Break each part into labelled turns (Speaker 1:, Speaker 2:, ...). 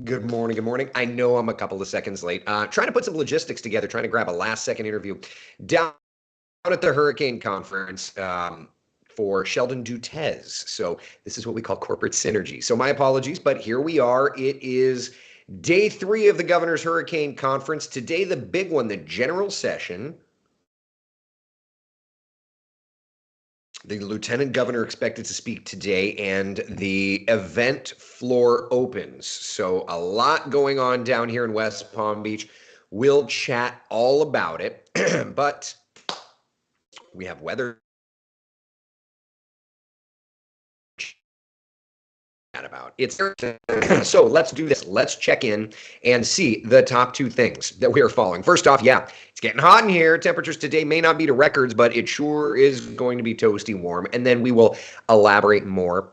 Speaker 1: Good morning. Good morning. I know I'm a couple of seconds late. Trying to put some logistics together, trying to grab a last second interview down at the Hurricane Conference for Sheldon Dutez. So this is what we call corporate synergy. So my apologies, but here we are. It is day 3 of the Governor's Hurricane Conference. Today, the big one, the general session. The lieutenant governor expected to speak today, and the event floor opens. So a lot going on down here in West Palm Beach. We'll chat all about it, but we have weather about. It's so let's do this. Let's check in and see the top 2 things that we are following. First off, yeah, it's getting hot in here. Temperatures today may not be to records, but it sure is going to be toasty warm. And then we will elaborate more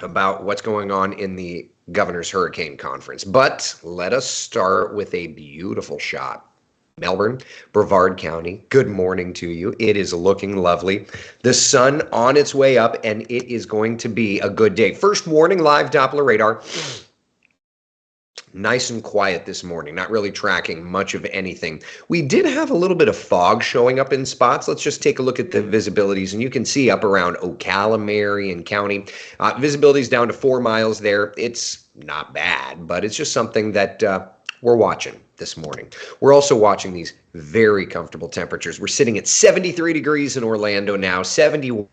Speaker 1: about what's going on in the Governor's Hurricane Conference. But let us start with a beautiful shot. Melbourne, Brevard County, good morning to you. It is looking lovely. The sun on its way up, and it is going to be a good day. First warning, live Doppler radar. Nice and quiet this morning, not really tracking much of anything. We did have a little bit of fog showing up in spots. Let's just take a look at the visibilities, and you can see up around Ocala, Marion County. Visibility's down to 4 miles there. It's not bad, but it's just something that we're watching this morning. We're also watching these very comfortable temperatures. We're sitting at 73 degrees in Orlando now, 71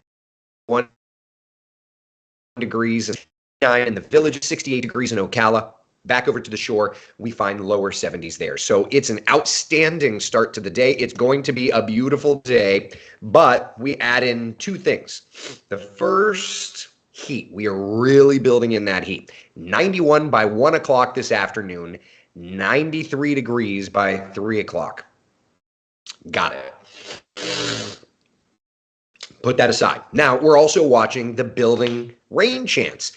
Speaker 1: degrees in the Village, 68 degrees in Ocala. Back over to the shore, we find lower 70s there. So it's an outstanding start to the day. It's going to be a beautiful day, but we add in 2 things. The first, heat. We are really building in that heat. 91 by 1 o'clock this afternoon, 93 degrees by 3 o'clock. Got it. Put that aside. Now, we're also watching the building rain chance.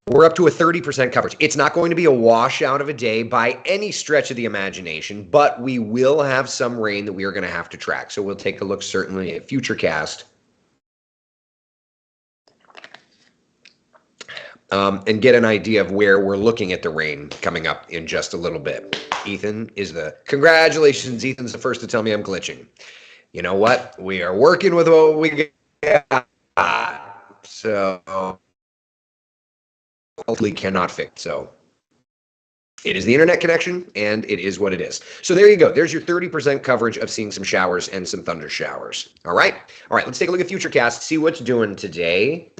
Speaker 1: We're up to a 30% coverage. It's not going to be a washout of a day by any stretch of the imagination, but we will have some rain that we are going to have to track. So we'll take a look certainly at Futurecast and get an idea of where we're looking at the rain coming up in just a little bit. Congratulations, Ethan's the first to tell me I'm glitching. You know what? We are working with what we got. So hopefully cannot fix. So it is the internet connection, and it is what it is. So there you go. There's your 30% coverage of seeing some showers and some thunder showers. All right. Let's take a look at Futurecast, see what's doing today.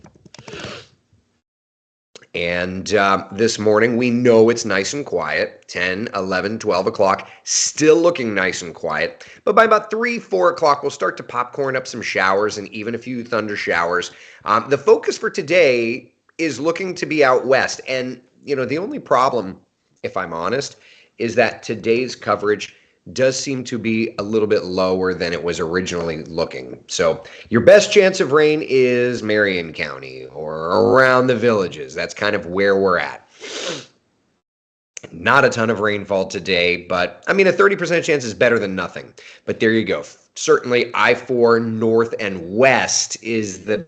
Speaker 1: And this morning, we know it's nice and quiet, 10, 11, 12 o'clock, still looking nice and quiet. But by about 3, 4 o'clock, we'll start to popcorn up some showers and even a few thunder showers. The focus for today is looking to be out west. And, the only problem, if I'm honest, is that today's coverage does seem to be a little bit lower than it was originally looking. So your best chance of rain is Marion County or around the Villages. That's kind of where we're at. Not a ton of rainfall today, but a 30% chance is better than nothing. But there you go. Certainly I-4 north and west is the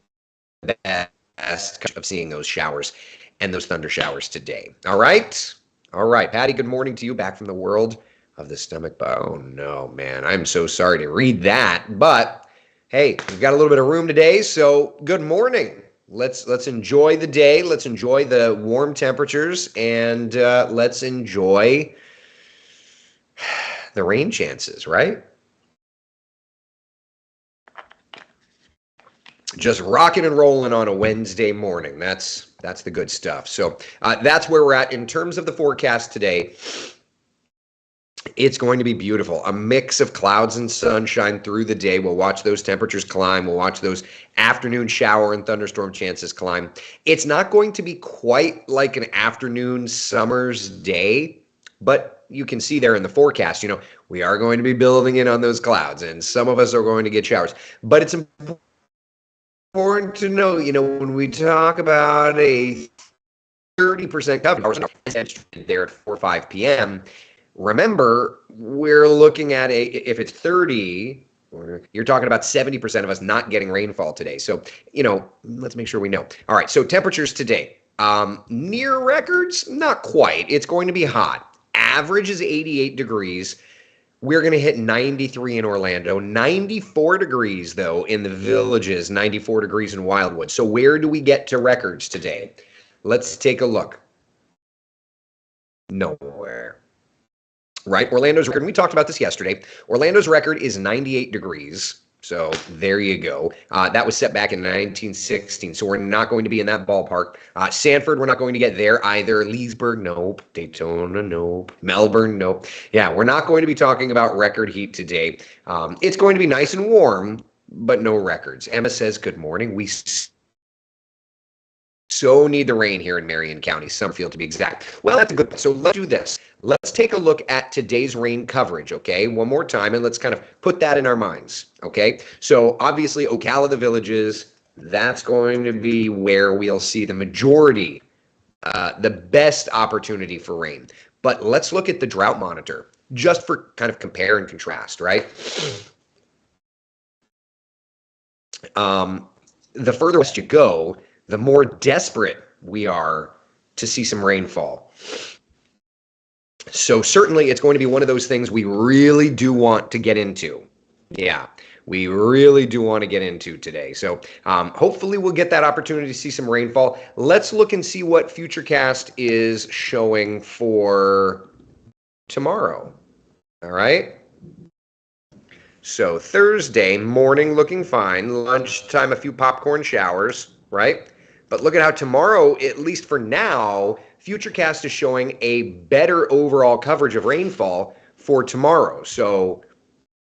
Speaker 1: best of seeing those showers and those thunder showers today. All right, Patty, good morning to you, back from the world of the stomach bug. Oh no, man, I'm so sorry to read that, but hey, we've got a little bit of room today, so good morning. Let's enjoy the day. Let's enjoy the warm temperatures, and let's enjoy the rain chances, right? Just rocking and rolling on a Wednesday morning. That's the good stuff. So that's where we're at in terms of the forecast today. It's going to be beautiful. A mix of clouds and sunshine through the day. We'll watch those temperatures climb. We'll watch those afternoon shower and thunderstorm chances climb. It's not going to be quite like an afternoon summer's day, but you can see there in the forecast, we are going to be building in on those clouds, and some of us are going to get showers. But it's important to know, when we talk about a 30% coverage there at 4 or 5 p.m., remember, we're looking at if it's 30, you're talking about 70% of us not getting rainfall today. So, let's make sure we know. All right, so temperatures today. Near records, not quite. It's going to be hot. Average is 88 degrees. We're going to hit 93 in Orlando, 94 degrees, though, in the Villages, 94 degrees in Wildwood. So where do we get to records today? Let's take a look. Nowhere. Right? Orlando's record, and we talked about this yesterday. Orlando's record is 98 degrees. So there you go. That was set back in 1916. So we're not going to be in that ballpark. Sanford, we're not going to get there either. Leesburg, nope. Daytona, nope. Melbourne, nope. Yeah, we're not going to be talking about record heat today. It's going to be nice and warm, but no records. Emma says, good morning. We so need the rain here in Marion County, Summerfield to be exact. Well, that's a good. So let's do this. Let's take a look at today's rain coverage, okay? One more time, and let's kind of put that in our minds, okay? So obviously, Ocala, the Villages, that's going to be where we'll see the majority, the best opportunity for rain. But let's look at the drought monitor, just for kind of compare and contrast, right? The further west you go, the more desperate we are to see some rainfall. So certainly it's going to be one of those things we really do want to get into. Yeah, we really do want to get into today. So hopefully we'll get that opportunity to see some rainfall. Let's look and see what Futurecast is showing for tomorrow. All right. So Thursday morning looking fine. Lunchtime, a few popcorn showers, right? But look at how tomorrow, at least for now, Futurecast is showing a better overall coverage of rainfall for tomorrow. So,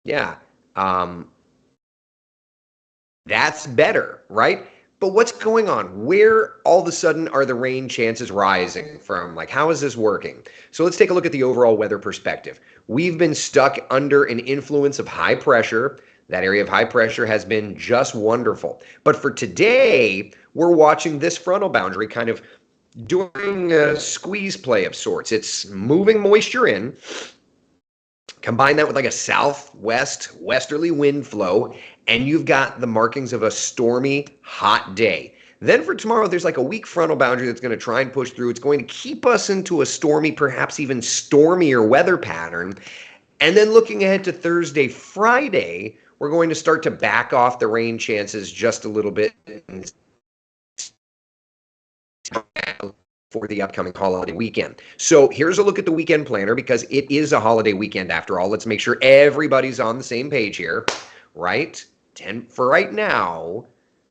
Speaker 1: yeah, that's better, right? But what's going on? Where all of a sudden are the rain chances rising from? Like, how is this working? So let's take a look at the overall weather perspective. We've been stuck under an influence of high pressure. That area of high pressure has been just wonderful. But for today, we're watching this frontal boundary kind of doing a squeeze play of sorts. It's moving moisture in. Combine that with like a southwest westerly wind flow, and you've got the markings of a stormy, hot day. Then for tomorrow, there's like a weak frontal boundary that's going to try and push through. It's going to keep us into a stormy, perhaps even stormier weather pattern. And then looking ahead to Thursday, Friday, we're going to start to back off the rain chances just a little bit for the upcoming holiday weekend. So here's a look at the weekend planner because it is a holiday weekend after all. Let's make sure everybody's on the same page here, right? For right now,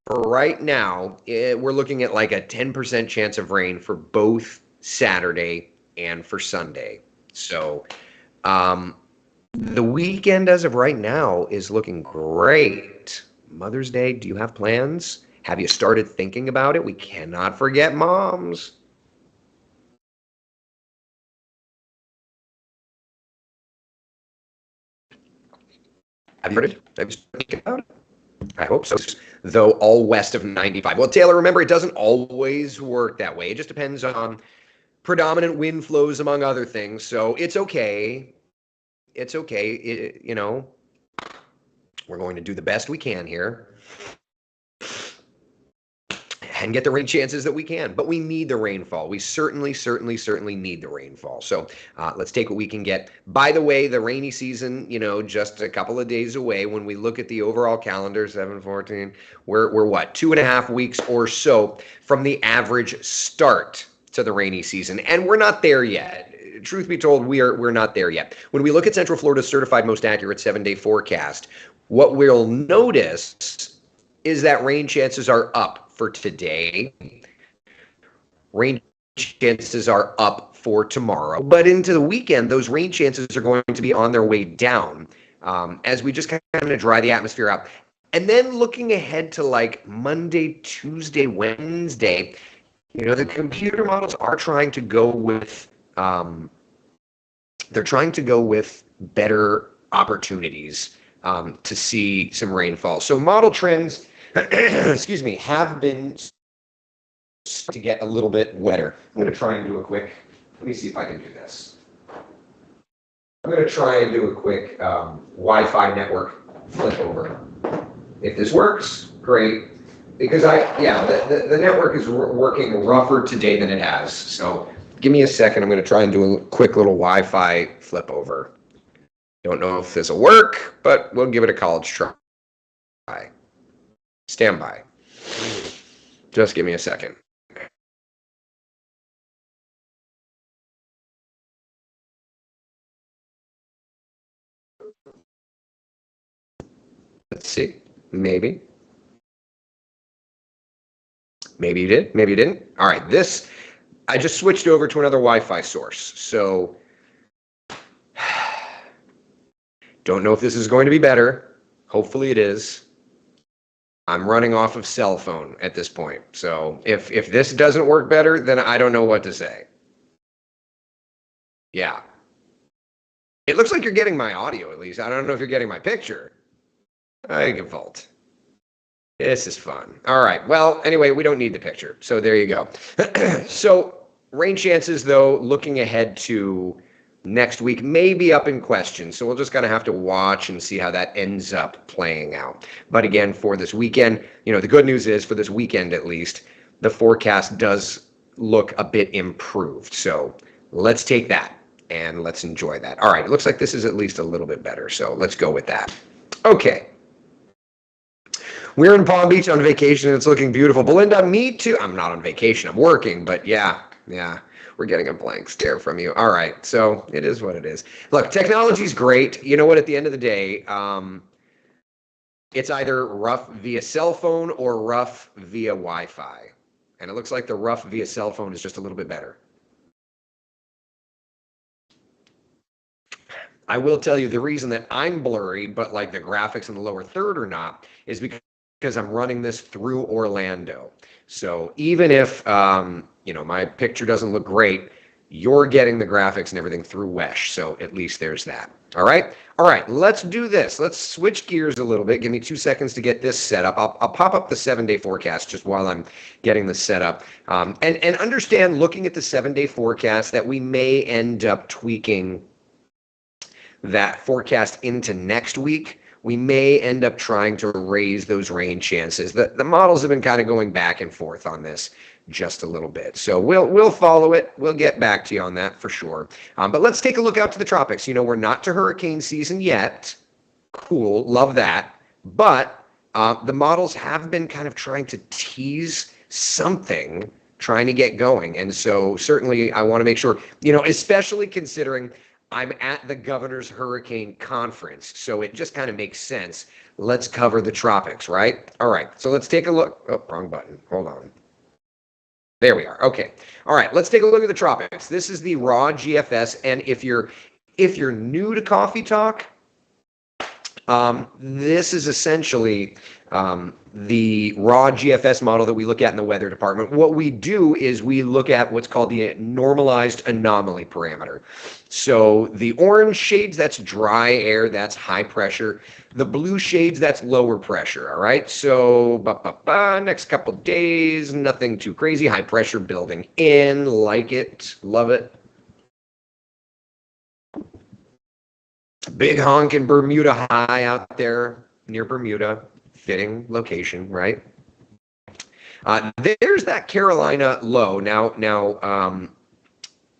Speaker 1: we're looking at like a 10% chance of rain for both Saturday and for Sunday. So the weekend as of right now is looking great. Mother's Day, do you have plans? Have you started thinking about it? We cannot forget moms. Have you started thinking about it? I hope so. Though all west of 95. Well, Taylor, remember, it doesn't always work that way. It just depends on predominant wind flows, among other things. So it's okay. It's okay. We're going to do the best we can here and get the rain chances that we can. But we need the rainfall. We certainly need the rainfall. So let's take what we can get. By the way, the rainy season, just a couple of days away. When we look at the overall calendar, 7/14, we're what, 2.5 weeks or so from the average start to the rainy season. And we're not there yet. Truth be told, we're not there yet. When we look at Central Florida's certified most accurate 7-day forecast, what we'll notice is that rain chances are up for today. Rain chances are up for tomorrow. But into the weekend, those rain chances are going to be on their way down as we just kind of dry the atmosphere out. And then looking ahead to like Monday, Tuesday, Wednesday, the computer models are trying to go with better opportunities to see some rainfall. So model trends, excuse me, have been to get a little bit wetter. I'm going to try and do a quick, let me see if I can do this. I'm going to try and do a quick Wi-Fi network flip over. If this works, great. because the network is working rougher today than it has. So give me a second. I'm going to try and do a quick little Wi-Fi flip over. Don't know if this will work, but we'll give it a college try. Stand by. Just give me a second. Let's see. Maybe. Maybe you did. Maybe you didn't. All right. I just switched over to another Wi-Fi source. So don't know if this is going to be better. Hopefully it is. I'm running off of cell phone at this point. So if this doesn't work better, then I don't know what to say. Yeah. It looks like you're getting my audio at least. I don't know if you're getting my picture. I can fault. This is fun. All right. Well, anyway, we don't need the picture. So there you go. So rain chances, though, looking ahead to next week may be up in question. So we'll just kind of have to watch and see how that ends up playing out. But again, for this weekend, the good news is for this weekend, at least, the forecast does look a bit improved. So let's take that and let's enjoy that. All right. It looks like this is at least a little bit better. So let's go with that. Okay. We're in Palm Beach on vacation and it's looking beautiful. Belinda, me too. I'm not on vacation. I'm working, but yeah. We're getting a blank stare from you. All right. So it is what it is. Look, technology's great. You know what? At the end of the day, it's either rough via cell phone or rough via Wi-Fi. And it looks like the rough via cell phone is just a little bit better. I will tell you the reason that I'm blurry, but like the graphics in the lower third are not, is because I'm running this through Orlando. So even if, my picture doesn't look great, you're getting the graphics and everything through Wesh. So at least there's that. All right. All right. Let's do this. Let's switch gears a little bit. Give me 2 seconds to get this set up. I'll pop up the 7-day forecast just while I'm getting this set up. And understand, looking at the 7-day forecast, that we may end up tweaking that forecast into next week. We may end up trying to raise those rain chances. The models have been kind of going back and forth on this just a little bit. So we'll follow it. We'll get back to you on that for sure. But let's take a look out to the tropics. We're not to hurricane season yet. Cool. Love that. But the models have been kind of trying to tease something, trying to get going. And so certainly I want to make sure, especially considering I'm at the Governor's Hurricane Conference, so it just kind of makes sense. Let's cover the tropics, right? All right, so let's take a look. Oh, wrong button. Hold on. There we are. Okay. All right, let's take a look at the tropics. This is the raw GFS, and if you're new to Coffee Talk, this is essentially the raw GFS model that we look at in the weather department. What we do is we look at what's called the normalized anomaly parameter. So the orange shades, that's dry air, that's high pressure. The blue shades, that's lower pressure, all right? So next couple days, nothing too crazy. High pressure building in, like it, love it. Big honkin' Bermuda high out there near Bermuda. Fitting location, right? There's that Carolina low. Now,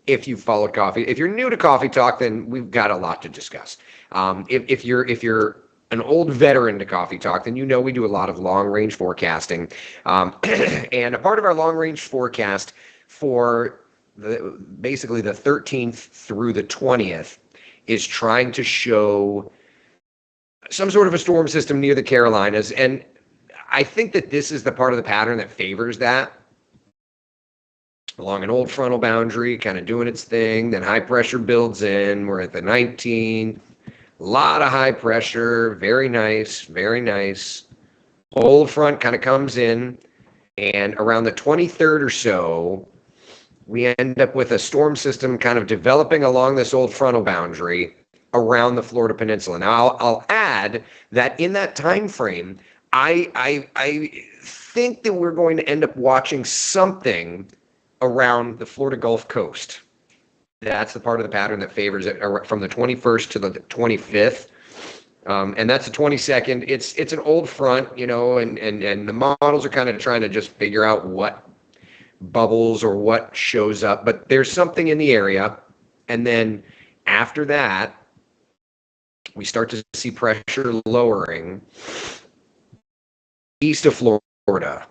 Speaker 1: if you followed coffee, if you're new to Coffee Talk, then we've got a lot to discuss. If you're an old veteran to Coffee Talk, then we do a lot of long range forecasting, and a part of our long range forecast for basically the 13th through the 20th is trying to show some sort of a storm system near the Carolinas. And I think that this is the part of the pattern that favors that. Along an old frontal boundary, kind of doing its thing, then high pressure builds in. We're at the 19th. A lot of high pressure. Very nice, very nice. Old front kind of comes in. And around the 23rd or so, we end up with a storm system kind of developing along this old frontal boundary around the Florida Peninsula. Now, I'll add that in that time frame, I think that we're going to end up watching something around the Florida Gulf Coast. That's the part of the pattern that favors it from the 21st to the 25th. And that's the 22nd. It's an old front, you know, and the models are kind of trying to just figure out what bubbles or what shows up, but there's something in the area. And then after that, we start to see pressure lowering east of Florida.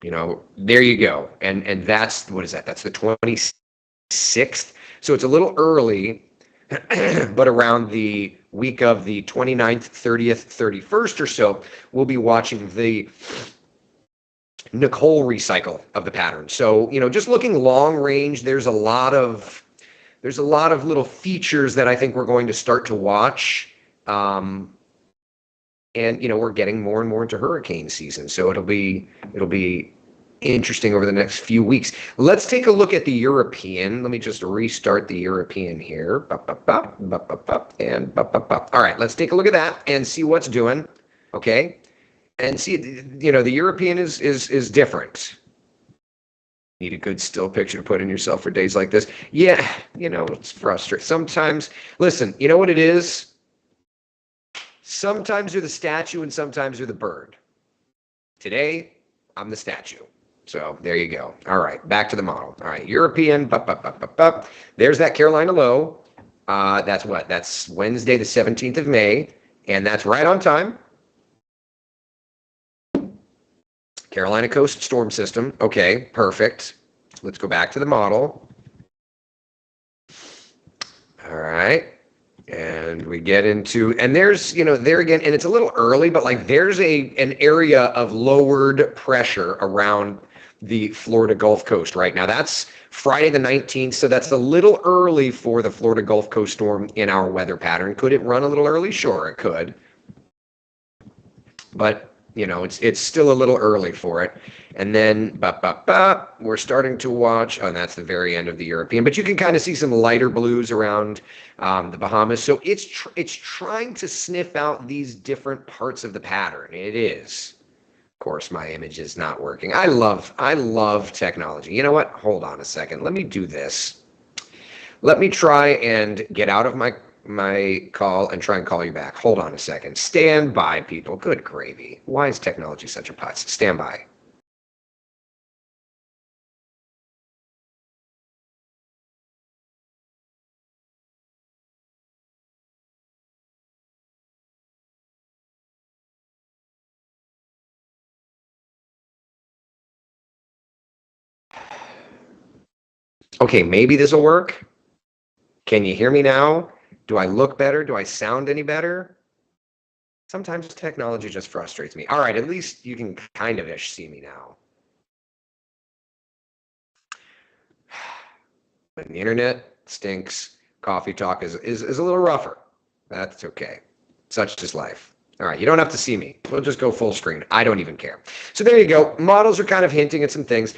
Speaker 1: You know, there you go. And that's, what is that? That's the 26th. So it's a little early, but around the week of the 29th, 30th, 31st or so, we'll be watching the Nicole recycle of the pattern. So, you know, just looking long range, there's a lot of little features that I think we're going to start to watch. And, you know, we're getting more and more into hurricane season. So it'll be interesting over the next few weeks. Let's take a look at the European. Let me just restart the European here. And all right, let's take a look at that and see what's doing. Okay. And see, you know, the European is different. Need a good still picture to put in yourself for days like this. Yeah, you know, it's frustrating. Sometimes, listen, you know what it is? Sometimes you're the statue and sometimes you're the bird. Today, I'm the statue. So there you go. All right, back to the model. All right, European, there's that Carolina low. That's what? That's Wednesday, the 17th of May, and that's right on time. Carolina Coast storm system. Okay, perfect. Let's go back to the model. All right. And we get into, and there's, you know, there again, and it's a little early, but like there's an area of lowered pressure around the Florida Gulf Coast right now. That's Friday the 19th, so that's a little early for the Florida Gulf Coast storm in our weather pattern. Could it run a little early? Sure, it could. But you know, it's still a little early for it. And then we're starting to watch, oh, and that's the very end of the European, but you can kind of see some lighter blues around the Bahamas. So it's trying to sniff out these different parts of the pattern. It is. Of course, my image is not working. I love technology. You know what? Hold on a second. Let me do this. Let me try and get out of my call and try and call you back. Hold on a second. Stand by, people. Good gravy. Why is technology such a putz? Stand by. Okay, maybe this will work. Can you hear me now? Do I look better? Do I sound any better? Sometimes technology just frustrates me. All right, at least you can kind of-ish see me now. When the internet stinks, coffee talk is a little rougher. That's okay. Such is life. All right, you don't have to see me. We'll just go full screen. I don't even care. So there you go. Models are kind of hinting at some things.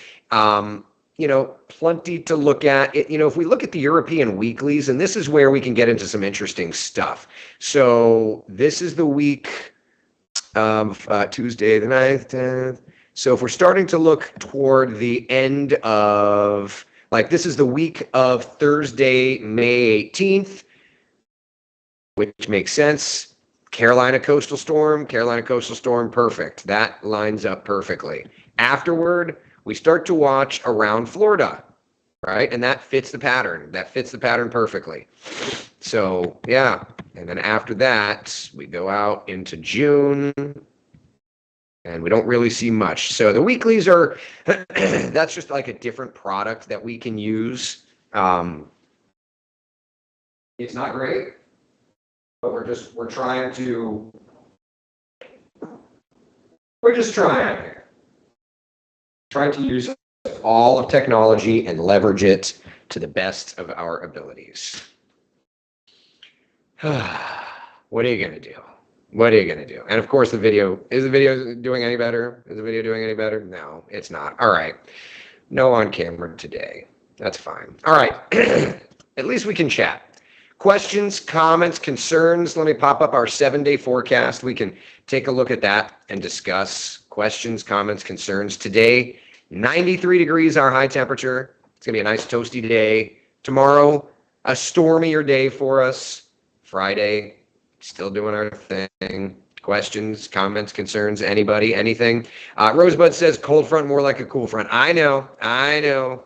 Speaker 1: You know, plenty to look at. You know, if we look at the European weeklies, and this is where we can get into some interesting stuff. So this is the week of Tuesday, the 9th, 10th. So if we're starting to look toward the end of, like, this is the week of Thursday, May 18th, which makes sense. Carolina coastal storm, perfect. That lines up perfectly. Afterward, we start to watch around Florida, right? And that fits the pattern. That fits the pattern perfectly. So, yeah. And then after that, we go out into June, and we don't really see much. So the weeklies are, that's just like a different product that we can use. It's not great, but we're just trying here. Trying to use all of technology and leverage it to the best of our abilities. What are you going to do? What are you going to do? And of course, is the video doing any better? Is the video doing any better? No, it's not. All right. No on camera today. That's fine. All right. At least we can chat. Questions, comments, concerns. Let me pop up our 7-day forecast. We can take a look at that and discuss questions, comments, concerns. Today, 93 degrees, our high temperature. It's going to be a nice toasty day. Tomorrow, a stormier day for us. Friday, Still doing our thing. Questions, comments, concerns, anybody, anything? Rosebud says cold front more like a cool front. I know.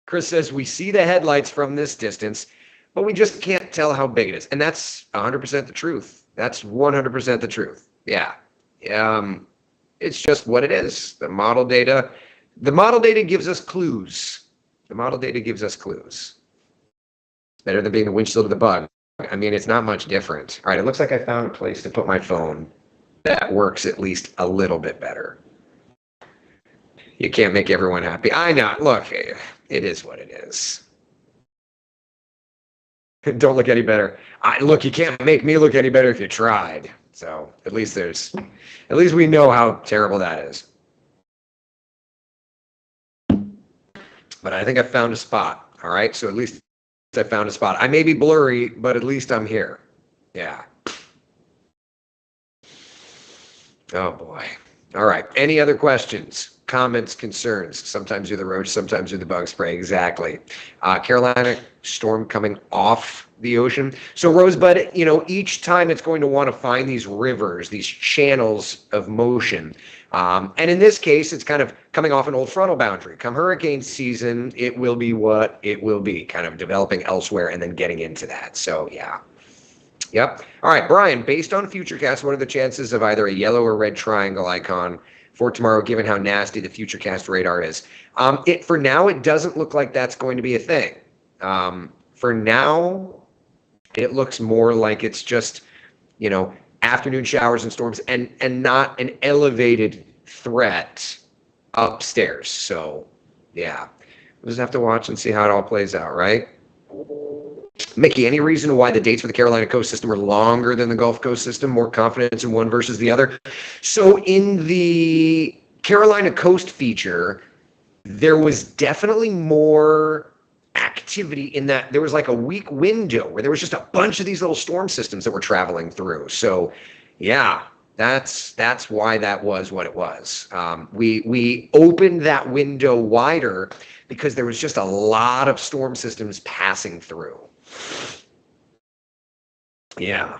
Speaker 1: Chris says we see the headlights from this distance, but we just can't tell how big it is. And that's 100% the truth. That's 100% the truth. Yeah. It's just what it is. The model data gives us clues. The model data gives us clues. Better than being the windshield of the bug. I mean, it's not much different. All right, it looks like I found a place to put my phone that works at least a little bit better. You can't make everyone happy. I know. Look, it is what it is. Don't look any better. Look, you can't make me look any better if you tried. So at least we know how terrible that is. But I think I found a spot. All right, so at least I found a spot. I may be blurry, but at least I'm here. Yeah. Oh boy. All right. Any other questions, comments, concerns? Sometimes you're the roach, sometimes you're the bug spray. Exactly. Carolina storm coming off the ocean. So Rosebud, each time it's going to want to find these rivers, these channels of motion. And in this case, it's kind of coming off an old frontal boundary. Come hurricane season, it will be what it will be, kind of developing elsewhere and then getting into that. So yeah. Yep. All right, Brian, based on Futurecast, what are the chances of either a yellow or red triangle icon for tomorrow, given how nasty the Futurecast radar is? For now, it doesn't look like that's going to be a thing. For now, it looks more like it's just, afternoon showers and storms and not an elevated threat upstairs. So, yeah, we'll just have to watch and see how it all plays out, right? Mickey, any reason why the dates for the Carolina Coast system are longer than the Gulf Coast system? More confidence in one versus the other? So in the Carolina Coast feature, there was definitely more activity in that there was like a week window where there was just a bunch of these little storm systems that were traveling through. So yeah, that's why that was what it was. We opened that window wider because there was just a lot of storm systems passing through. Yeah.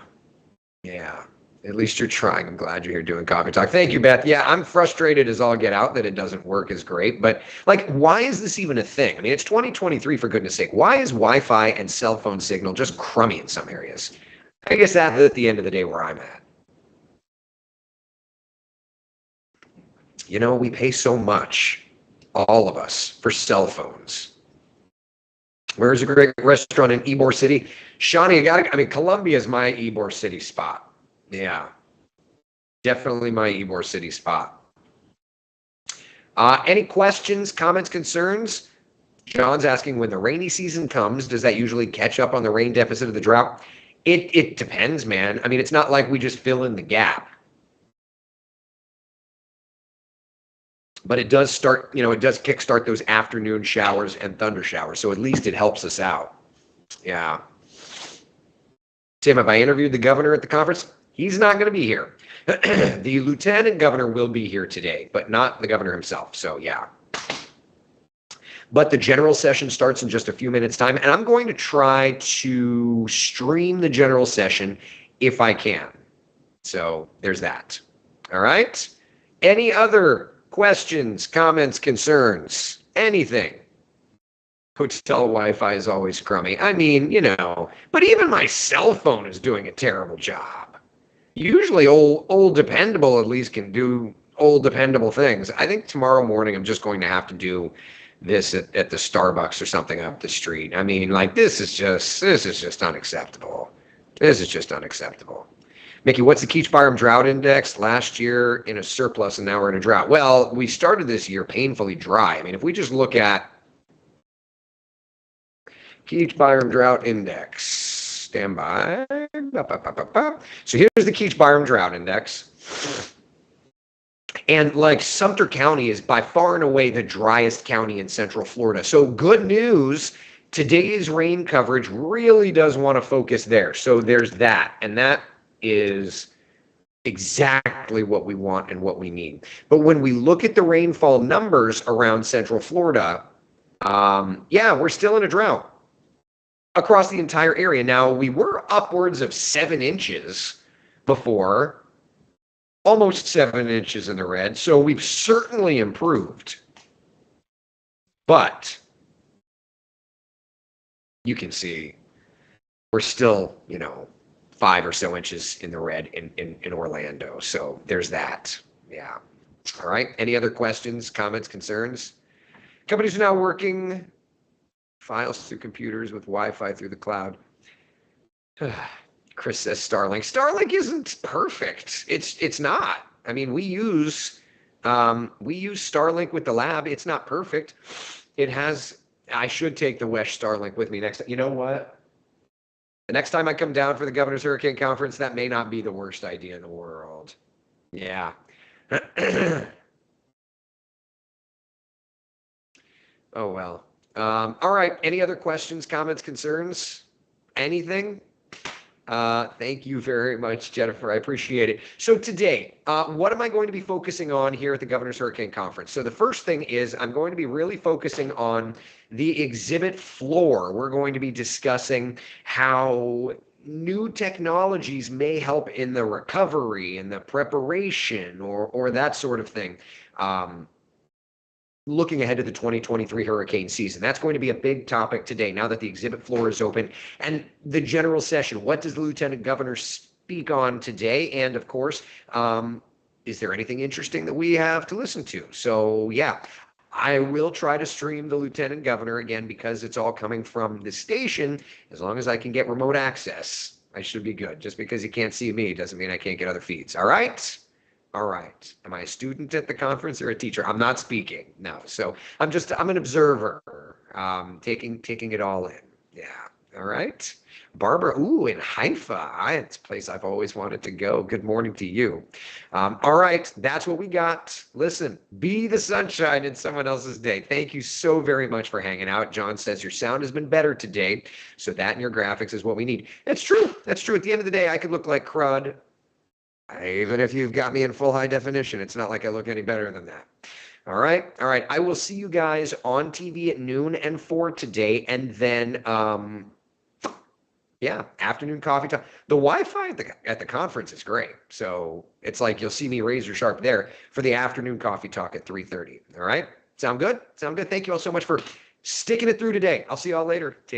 Speaker 1: At least you're trying. I'm glad you're here doing Coffee Talk. Thank you, Beth. Yeah, I'm frustrated as all get out that it doesn't work as great. But why is this even a thing? I mean, it's 2023 for goodness sake. Why is Wi-Fi and cell phone signal just crummy in some areas? I guess that's at the end of the day where I'm at. We pay so much, all of us, for cell phones. Where's a great restaurant in Ybor City? Shawnee, Columbia is my Ybor City spot. Yeah, definitely my Ybor City spot. Any questions, comments, concerns? John's asking, when the rainy season comes, does that usually catch up on the rain deficit of the drought? It depends, man. I mean, it's not like we just fill in the gap. But it does start, it does kickstart those afternoon showers and thunder showers. So at least it helps us out. Yeah. Tim, have I interviewed the governor at the conference? He's not going to be here. The lieutenant governor will be here today, but not the governor himself. So yeah. But the general session starts in just a few minutes' time. And I'm going to try to stream the general session if I can. So there's that. All right. Any other questions, comments, concerns, anything? Hotel Wi-Fi is always crummy. I mean, but even my cell phone is doing a terrible job. Usually old dependable at least can do old dependable things. I think tomorrow morning I'm just going to have to do this at the Starbucks or something up the street. I mean, this is just unacceptable. This is just unacceptable. Mickey, what's the Keach-Byram drought index? Last year in a surplus and now we're in a drought. Well, we started this year painfully dry. I mean, if we just look at Keach-Byram drought index, stand by. So here's the Keach-Byram drought index. And Sumter County is by far and away the driest county in Central Florida. So good news, today's rain coverage really does want to focus there. So there's that. And that is exactly what we want and what we need. But when we look at the rainfall numbers around Central Florida, yeah, we're still in a drought. across the entire area. Now, we were upwards of 7 inches before, almost 7 inches in the red. So we've certainly improved. But you can see we're still, 5 or so inches in the red in Orlando. So there's that. Yeah. All right. Any other questions, comments, concerns? Companies are now working files through computers with Wi-Fi through the cloud. Chris says Starlink. Starlink isn't perfect. It's not. I mean, we use Starlink with the lab. It's not perfect. It has. I should take the Wesh Starlink with me next time. You know what? The next time I come down for the Governor's Hurricane Conference, that may not be the worst idea in the world. Yeah. Oh well. All right. Any other questions, comments, concerns? Anything? Thank you very much, Jennifer. I appreciate it. So today, what am I going to be focusing on here at the Governor's Hurricane Conference? So the first thing is I'm going to be really focusing on the exhibit floor. We're going to be discussing how new technologies may help in the recovery and the preparation or that sort of thing. Looking ahead to the 2023 hurricane season. That's going to be a big topic today now that the exhibit floor is open. And the general session, what does the Lieutenant Governor speak on today? And of course, is there anything interesting that we have to listen to? So yeah, I will try to stream the Lieutenant Governor again because it's all coming from the station. As long as I can get remote access, I should be good. Just because you can't see me doesn't mean I can't get other feeds. All right? All right. Am I a student at the conference or a teacher? I'm not speaking. No. So I'm an observer, taking it all in. Yeah. All right. Barbara, ooh, in Haifa. It's a place I've always wanted to go. Good morning to you. All right. That's what we got. Listen, be the sunshine in someone else's day. Thank you so very much for hanging out. John says your sound has been better today. So that and your graphics is what we need. That's true. That's true. At the end of the day, I could look like crud. Even if you've got me in full high definition, it's not like I look any better than that. All right. All right. I will see you guys on TV at noon and 4 today. And then, yeah, afternoon coffee time. The Wi-Fi at the conference is great. So it's like you'll see me razor sharp there for the afternoon coffee talk at 3:30. All right. Sound good? Sound good. Thank you all so much for sticking it through today. I'll see you all later. Take